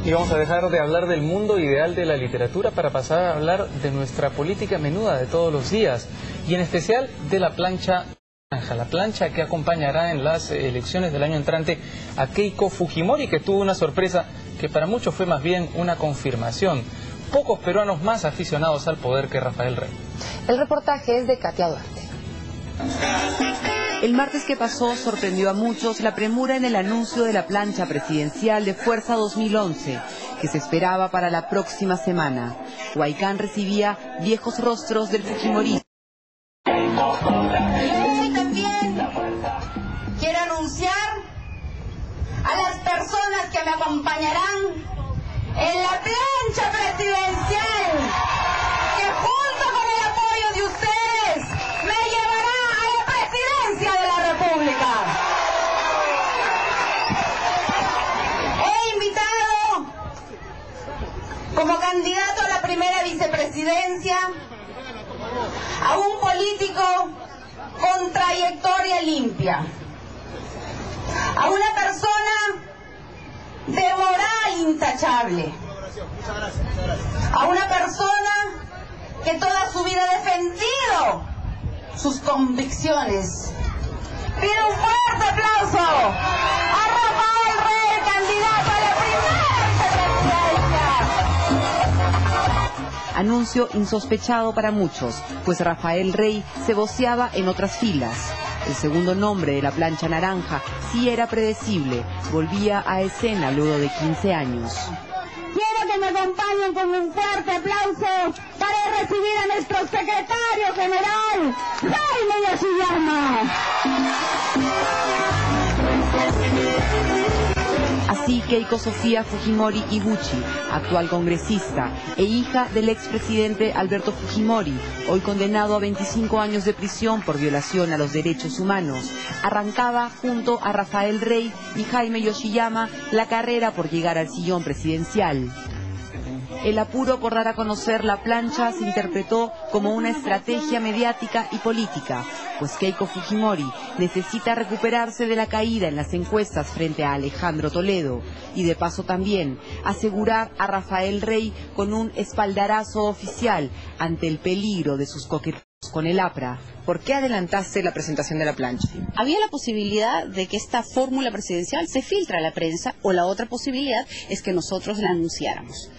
Y vamos a dejar de hablar del mundo ideal de la literatura para pasar a hablar de nuestra política menuda de todos los días, y en especial de la plancha naranja, la plancha que acompañará en las elecciones del año entrante a Keiko Fujimori, que tuvo una sorpresa que para muchos fue más bien una confirmación. Pocos peruanos más aficionados al poder que Rafael Rey. El reportaje es de Katia Duarte. El martes que pasó sorprendió a muchos la premura en el anuncio de la plancha presidencial de Fuerza 2011, que se esperaba para la próxima semana. Huaycán recibía viejos rostros del fujimorismo. Y también quiero anunciar a las personas que me acompañarán en la plancha presidencial, que junto con el apoyo de ustedes me llevará a la presidencia de la República. He invitado como candidato a la primera vicepresidencia a un político con trayectoria limpia, a una persona de moral intachable, a una persona que toda su vida ha defendido sus convicciones. Pido un fuerte aplauso a Rafael Rey, candidato a la primera vicepresidencia. Anuncio insospechado para muchos, pues Rafael Rey se voceaba en otras filas. El segundo nombre de la plancha naranja sí era predecible, volvía a escena luego de 15 años. Quiero que me acompañen con un fuerte aplauso para recibir a nuestro secretario general, Jaime Yoshiyama. Así Keiko Sofía Fujimori Iguchi, actual congresista e hija del expresidente Alberto Fujimori, hoy condenado a 25 años de prisión por violación a los derechos humanos, arrancaba junto a Rafael Rey y Jaime Yoshiyama la carrera por llegar al sillón presidencial. El apuro por dar a conocer la plancha se interpretó como una estrategia mediática y política, pues Keiko Fujimori necesita recuperarse de la caída en las encuestas frente a Alejandro Toledo y de paso también asegurar a Rafael Rey con un espaldarazo oficial ante el peligro de sus coqueteos con el APRA. ¿Por qué adelantaste la presentación de la plancha? Había la posibilidad de que esta fórmula presidencial se filtre a la prensa, o la otra posibilidad es que nosotros la anunciáramos.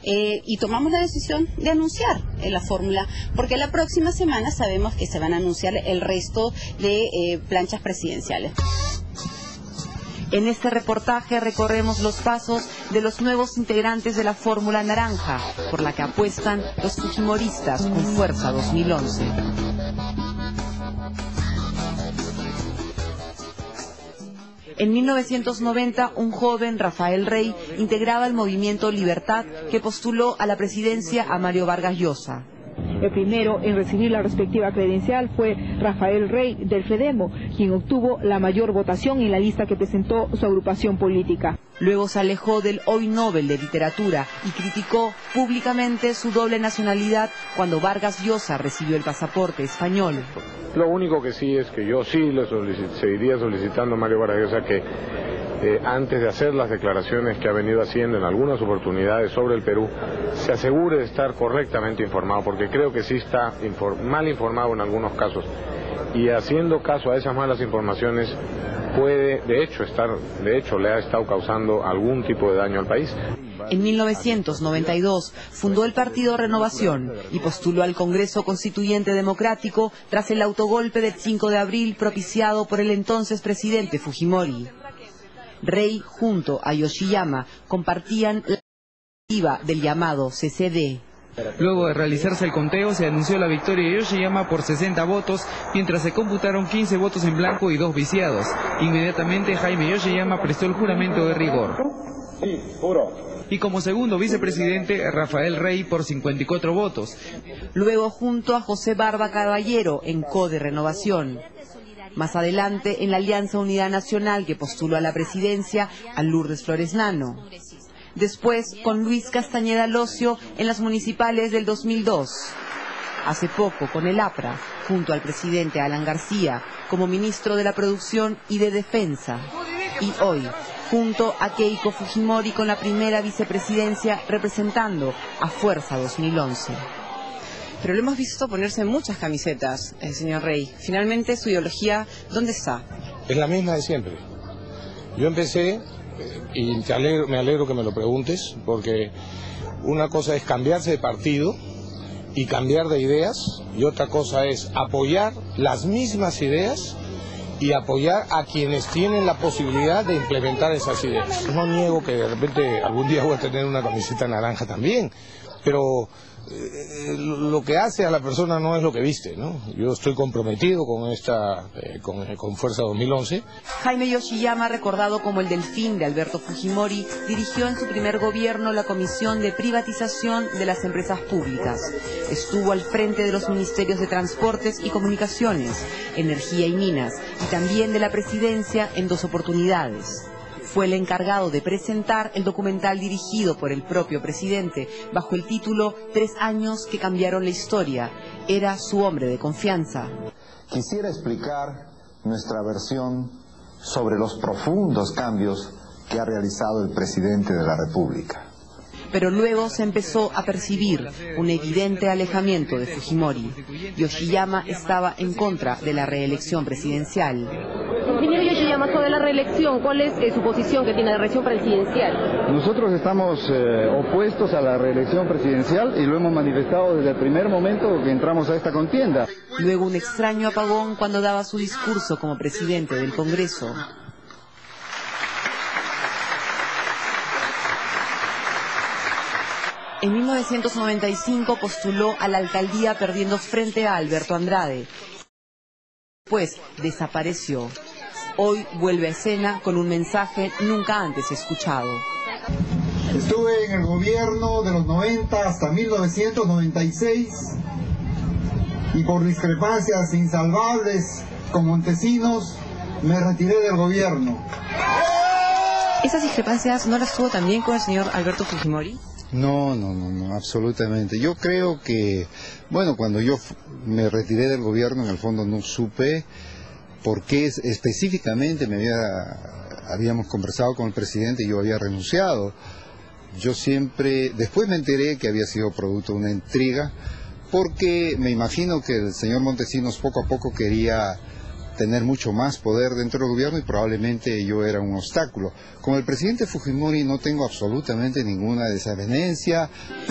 Y tomamos la decisión de anunciar la fórmula, porque la próxima semana sabemos que se van a anunciar el resto de planchas presidenciales. En este reportaje recorremos los pasos de los nuevos integrantes de la fórmula naranja, por la que apuestan los fujimoristas con Fuerza 2011. En 1990, un joven, Rafael Rey, integraba el movimiento Libertad, que postuló a la presidencia a Mario Vargas Llosa. El primero en recibir la respectiva credencial fue Rafael Rey del Fredemo, quien obtuvo la mayor votación en la lista que presentó su agrupación política. Luego se alejó del hoy Nobel de Literatura y criticó públicamente su doble nacionalidad cuando Vargas Llosa recibió el pasaporte español. Lo único que sí es que yo sí le seguiría solicitando a Mario Vargas Llosa que antes de hacer las declaraciones que ha venido haciendo en algunas oportunidades sobre el Perú, se asegure de estar correctamente informado, porque creo que sí está mal informado en algunos casos, y haciendo caso a esas malas informaciones puede, de hecho le ha estado causando algún tipo de daño al país. En 1992 fundó el partido Renovación y postuló al Congreso Constituyente Democrático tras el autogolpe del 5 de abril propiciado por el entonces presidente Fujimori. Rey junto a Yoshiyama compartían la iniciativa del llamado CCD. Luego de realizarse el conteo, se anunció la victoria de Yoshiyama por 60 votos, mientras se computaron 15 votos en blanco y 2 viciados. Inmediatamente Jaime Yoshiyama prestó el juramento de rigor. Sí, juro. Y como segundo vicepresidente, Rafael Rey por 54 votos. Luego junto a José Barba Caballero en CODE Renovación. Más adelante en la Alianza Unidad Nacional, que postuló a la presidencia a Lourdes Flores Nano. Después con Luis Castañeda Locio en las municipales del 2002. Hace poco con el APRA, junto al presidente Alan García, como ministro de la Producción y de Defensa. Y hoy junto a Keiko Fujimori con la primera vicepresidencia representando a Fuerza 2011. Pero lo hemos visto ponerse muchas camisetas, señor Rey. Finalmente, su ideología, ¿dónde está? Es la misma de siempre. Yo empecé, y me alegro que me lo preguntes, porque una cosa es cambiarse de partido y cambiar de ideas, y otra cosa es apoyar las mismas ideas y apoyar a quienes tienen la posibilidad de implementar esas ideas. No niego que de repente algún día voy a tener una camiseta naranja también, pero lo que hace a la persona no es lo que viste, ¿no? Yo estoy comprometido con Fuerza 2011. Jaime Yoshiyama, recordado como el delfín de Alberto Fujimori, dirigió en su primer gobierno la Comisión de Privatización de las Empresas Públicas. Estuvo al frente de los Ministerios de Transportes y Comunicaciones, Energía y Minas, y también de la Presidencia en 2 oportunidades. Fue el encargado de presentar el documental dirigido por el propio presidente bajo el título 3 años que cambiaron la historia. Era su hombre de confianza. Quisiera explicar nuestra versión sobre los profundos cambios que ha realizado el presidente de la República. Pero luego se empezó a percibir un evidente alejamiento de Fujimori. Yoshiyama estaba en contra de la reelección presidencial. Señor Yoshiyama, sobre la reelección, ¿cuál es su posición que tiene la reelección presidencial? Nosotros estamos opuestos a la reelección presidencial y lo hemos manifestado desde el primer momento que entramos a esta contienda. Luego un extraño apagón cuando daba su discurso como presidente del Congreso. En 1995 postuló a la alcaldía perdiendo frente a Alberto Andrade. Después desapareció. Hoy vuelve a escena con un mensaje nunca antes escuchado. Estuve en el gobierno de los 90 hasta 1996 y por discrepancias insalvables con Montesinos me retiré del gobierno. ¿Esas discrepancias no las tuvo también con el señor Alberto Fujimori? No, absolutamente. Yo creo que, bueno, cuando yo me retiré del gobierno, en el fondo no supe por qué específicamente habíamos conversado con el presidente y yo había renunciado. Yo siempre, después me enteré que había sido producto de una intriga, porque me imagino que el señor Montesinos poco a poco quería tener mucho más poder dentro del gobierno y probablemente yo era un obstáculo. Con el presidente Fujimori no tengo absolutamente ninguna desavenencia.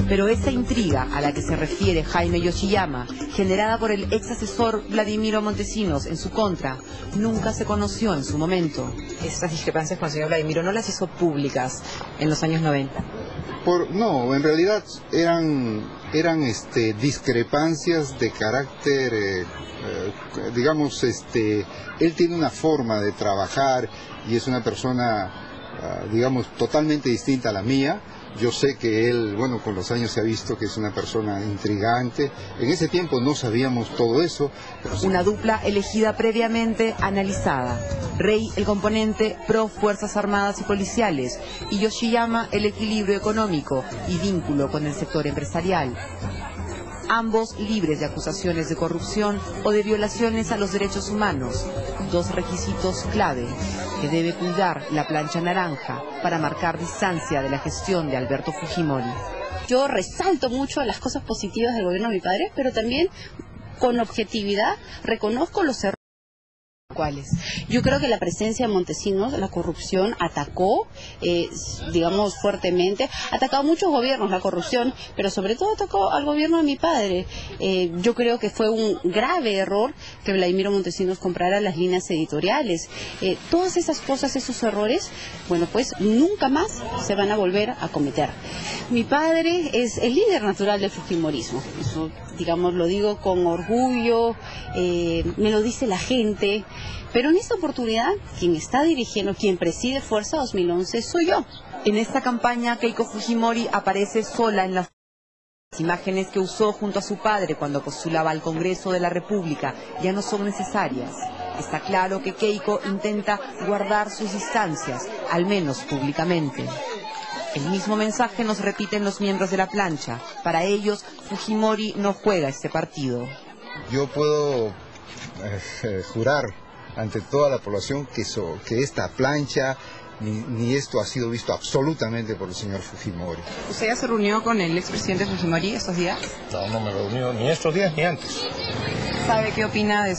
Pero esa intriga a la que se refiere Jaime Yoshiyama, generada por el ex asesor Vladimiro Montesinos en su contra, nunca se conoció en su momento. Esas discrepancias con el señor Vladimiro no las hizo públicas en los años 90. No, en realidad eran discrepancias de carácter, digamos, él tiene una forma de trabajar y es una persona, digamos, totalmente distinta a la mía. Yo sé que él, bueno, con los años se ha visto que es una persona intrigante. En ese tiempo no sabíamos todo eso. Una dupla elegida previamente, analizada. Rey, el componente pro Fuerzas Armadas y Policiales, y Yoshiyama, el equilibrio económico y vínculo con el sector empresarial. Ambos libres de acusaciones de corrupción o de violaciones a los derechos humanos, 2 requisitos clave que debe cuidar la plancha naranja para marcar distancia de la gestión de Alberto Fujimori. Yo resalto mucho las cosas positivas del gobierno de mi padre, pero también con objetividad reconozco los errores. ¿Cuáles? Yo creo que la presencia de Montesinos, la corrupción atacó, digamos, fuertemente. Atacó a muchos gobiernos la corrupción, pero sobre todo atacó al gobierno de mi padre. Yo creo que fue un grave error que Vladimiro Montesinos comprara las líneas editoriales. Todas esas cosas, esos errores, bueno, pues nunca más se van a volver a cometer. Mi padre es el líder natural del fujimorismo. Eso, digamos, lo digo con orgullo, me lo dice la gente. Pero en esta oportunidad, quien está dirigiendo, quien preside Fuerza 2011 soy yo. En esta campaña, Keiko Fujimori aparece sola en las imágenes que usó junto a su padre cuando postulaba al Congreso de la República. Ya no son necesarias. Está claro que Keiko intenta guardar sus distancias, al menos públicamente. El mismo mensaje nos repiten los miembros de la plancha. Para ellos, Fujimori no juega este partido. Yo puedo jurar ante toda la población que esta plancha ni esto ha sido visto absolutamente por el señor Fujimori. ¿Usted ya se reunió con el expresidente Fujimori estos días? No me he reunido ni estos días ni antes. ¿Sabe qué opina de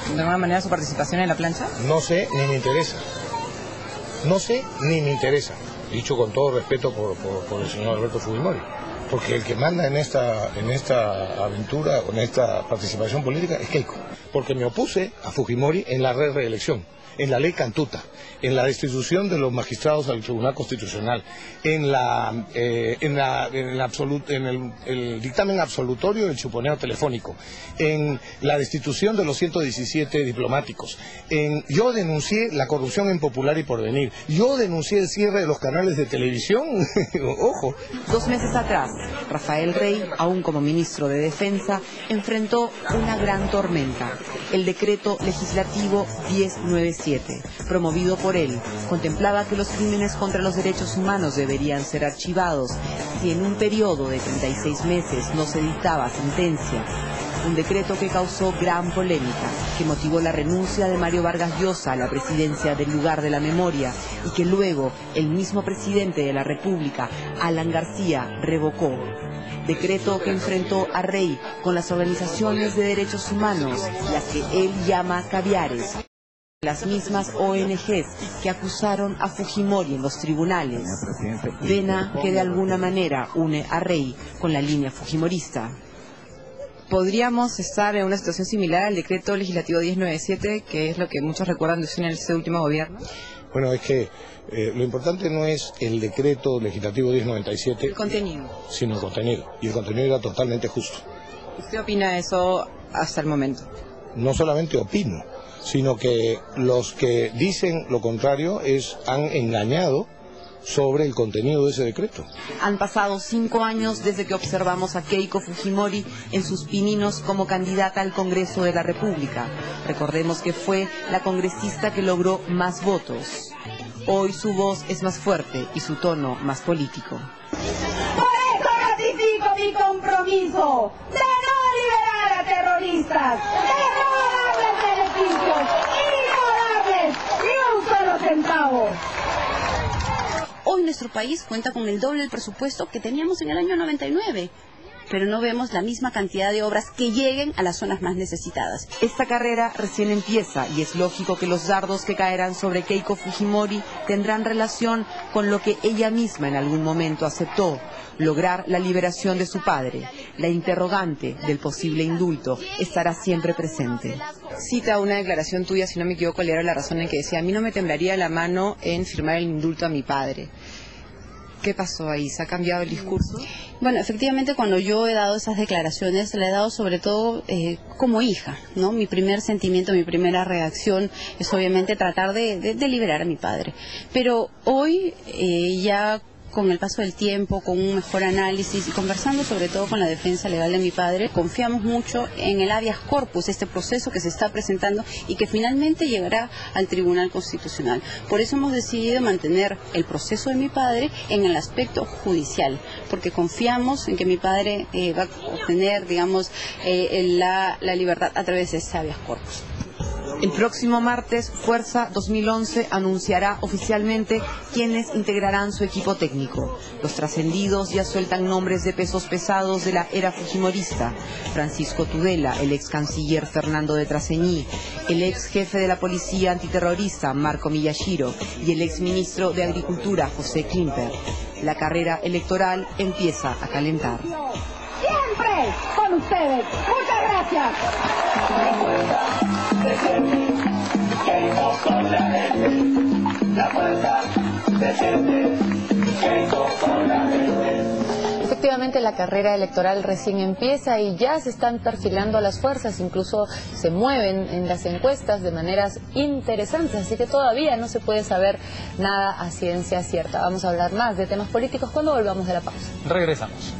alguna manera, su participación en la plancha? No sé ni me interesa. No sé ni me interesa. Dicho con todo respeto por el señor Alberto Fujimori. Porque el que manda en esta aventura, en esta participación política, es Keiko. Porque me opuse a Fujimori en la reelección, en la ley Cantuta, en la destitución de los magistrados al Tribunal Constitucional, en el dictamen absolutorio del chuponeo telefónico, en la destitución de los 117 diplomáticos. Yo denuncié la corrupción en Popular y Porvenir. Yo denuncié el cierre de los canales de televisión. Ojo. 2 meses atrás, Rafael Rey, aún como ministro de Defensa, enfrentó una gran tormenta. El decreto legislativo 1097, promovido por él, contemplaba que los crímenes contra los derechos humanos deberían ser archivados si en un periodo de 36 meses no se dictaba sentencia. Un decreto que causó gran polémica, que motivó la renuncia de Mario Vargas Llosa a la presidencia del lugar de la memoria y que luego el mismo presidente de la República, Alan García, revocó. Decreto que enfrentó a Rey con las organizaciones de derechos humanos, las que él llama caviares. Las mismas ONGs que acusaron a Fujimori en los tribunales. Vena que de alguna manera une a Rey con la línea fujimorista. ¿Podríamos estar en una situación similar al decreto legislativo 1097, que es lo que muchos recuerdan de en este último gobierno? Bueno, es que lo importante no es el decreto legislativo 1097, el contenido, sino el contenido. Y el contenido era totalmente justo. ¿Usted opina eso hasta el momento? No solamente opino, sino que los que dicen lo contrario han engañado sobre el contenido de ese decreto. Han pasado 5 años desde que observamos a Keiko Fujimori en sus pininos como candidata al Congreso de la República. Recordemos que fue la congresista que logró más votos. Hoy su voz es más fuerte y su tono más político. Por eso ratifico mi compromiso de no liberar a terroristas, de no darles beneficios y no darles ni un solo centavo. Hoy nuestro país cuenta con el doble del presupuesto que teníamos en el año 99, pero no vemos la misma cantidad de obras que lleguen a las zonas más necesitadas. Esta carrera recién empieza y es lógico que los dardos que caerán sobre Keiko Fujimori tendrán relación con lo que ella misma en algún momento aceptó, lograr la liberación de su padre. La interrogante del posible indulto estará siempre presente. Cita una declaración tuya, si no me equivoco, le era la razón en que decía: a mí no me temblaría la mano en firmar el indulto a mi padre. ¿Qué pasó ahí? ¿Se ha cambiado el discurso? Bueno, efectivamente, cuando yo he dado esas declaraciones, le he dado sobre todo como hija, ¿no? Mi primer sentimiento, mi primera reacción es obviamente tratar de liberar a mi padre. Pero hoy ya con el paso del tiempo, con un mejor análisis y conversando sobre todo con la defensa legal de mi padre, confiamos mucho en el habeas corpus, este proceso que se está presentando y que finalmente llegará al Tribunal Constitucional. Por eso hemos decidido mantener el proceso de mi padre en el aspecto judicial, porque confiamos en que mi padre va a obtener, digamos, la libertad a través de ese habeas corpus. El próximo martes, Fuerza 2011 anunciará oficialmente quiénes integrarán su equipo técnico. Los trascendidos ya sueltan nombres de pesos pesados de la era fujimorista: Francisco Tudela, el ex canciller Fernando de Traseñí, el ex jefe de la policía antiterrorista Marco Miyashiro y el ex ministro de Agricultura José Klimper. La carrera electoral empieza a calentar. Siempre con ustedes. Muchas gracias. Efectivamente, la carrera electoral recién empieza y ya se están perfilando las fuerzas, incluso se mueven en las encuestas de maneras interesantes, así que todavía no se puede saber nada a ciencia cierta. Vamos a hablar más de temas políticos cuando volvamos de la pausa. Regresamos.